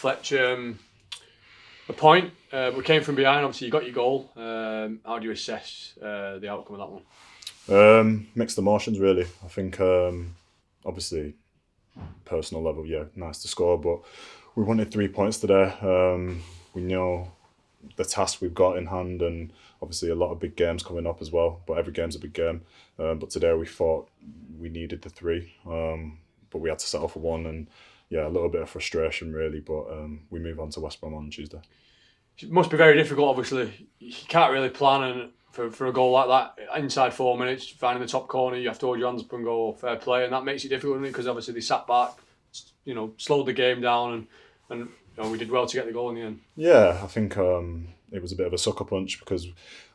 Fletcher a point. We came from behind. Obviously, you got your goal. How do you assess the outcome of that one? Mixed emotions, really. I think, obviously, personal level, yeah, nice to score, but we wanted 3 points today. We know the task we've got in hand, and obviously a lot of big games coming up as well. But every game's a big game. But today we thought we needed the 3, but we had to settle for 1, and yeah, a little bit of frustration really. But we move on to West Brom on Tuesday. It must be very difficult. Obviously, you can't really plan for a goal like that inside 4 minutes. Finding the top corner, you have to hold your hands up and go fair play, and that makes it difficult, doesn't it? Because obviously they sat back, slowed the game down, and we did well to get the goal in the end. Yeah, I think it was a bit of a sucker punch, because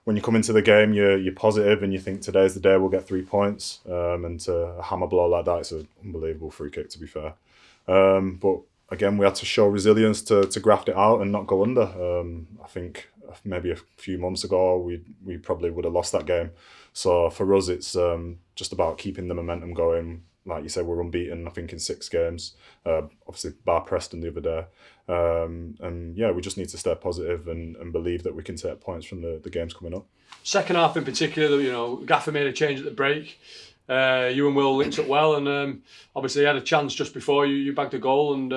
when you come into the game, you're positive and you think today's the day we'll get 3 points. And to a hammer blow like that, it's an unbelievable free kick, to be fair. But again, we had to show resilience to graft it out and not go under. I think maybe a few months ago we probably would have lost that game. So for us, it's just about keeping the momentum going. Like you said, we're unbeaten, I think, in 6 games. Obviously, bar Preston the other day. And yeah, we just need to stay positive and believe that we can take points from the games coming up. Second half in particular, Gaffer made a change at the break. You and Will linked up well, and obviously you had a chance just before you bagged a goal, and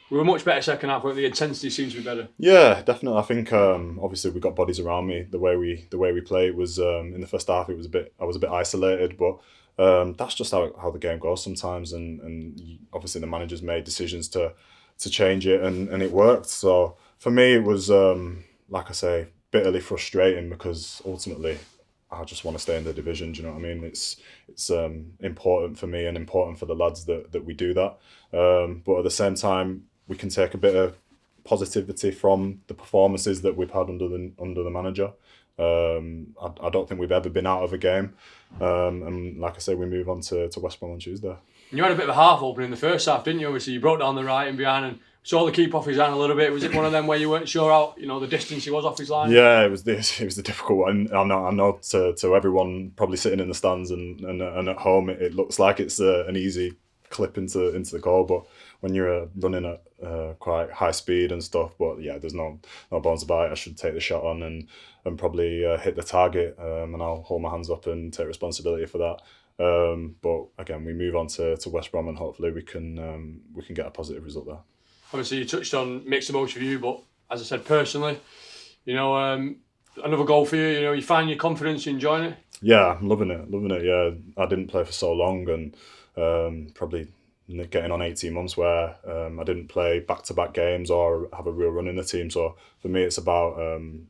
we were much better second half. The intensity seems to be better. Yeah, definitely. I think obviously we got bodies around me. The way we played was in the first half. I was a bit isolated, but that's just how the game goes sometimes. And obviously the managers made decisions to change it, and it worked. So for me, it was like I say, bitterly frustrating, because ultimately I just want to stay in the division. Do you know what I mean? It's important for me and important for the lads that we do that. But at the same time, we can take a bit of positivity from the performances that we've had under the manager. I don't think we've ever been out of a game. And like I say, we move on to West Brom on Tuesday. You had a bit of a half opening in the first half, didn't you? Obviously, you broke down the right and behind and saw the keep off his hand a little bit. Was it one of them where you weren't sure how the distance he was off his line? Yeah, it was the difficult one. I know to everyone probably sitting in the stands and at home, it looks like it's an easy clip into the goal, but when you're running at quite high speed and stuff, but yeah, there's no bones about it. I should take the shot on and probably hit the target, and I'll hold my hands up and take responsibility for that. But again, we move on to West Brom, and hopefully we can get a positive result there. Obviously, you touched on mixed emotions for you, but as I said, personally, another goal for you. You find your confidence, you enjoying it? Yeah, I'm loving it. Yeah, I didn't play for so long, and probably getting on 18 months where I didn't play back-to-back games or have a real run in the team. So for me, it's about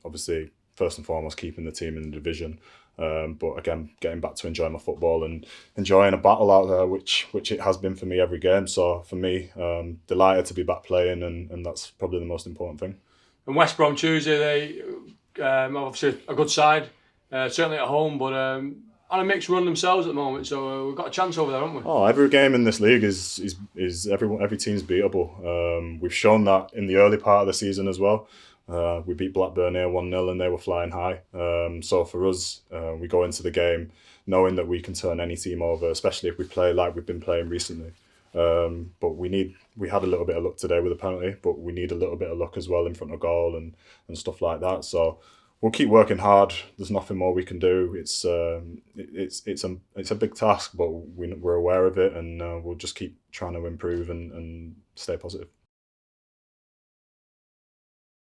obviously first and foremost keeping the team in the division. But again, getting back to enjoying my football and enjoying a battle out there, which it has been for me every game. So for me, delighted to be back playing, and that's probably the most important thing. And West Brom Tuesday, they obviously a good side, certainly at home, but on a mixed run themselves at the moment. So we've got a chance over there, haven't we? Oh, every game in this league is every team's beatable. We've shown that in the early part of the season as well. We beat Blackburn here 1-0 and they were flying high. So for us, we go into the game knowing that we can turn any team over, especially if we play like we've been playing recently. But we had a little bit of luck today with a penalty, but we need a little bit of luck as well in front of goal and stuff like that. So we'll keep working hard. There's nothing more we can do. It's a big task, but we're aware of it, and we'll just keep trying to improve and stay positive.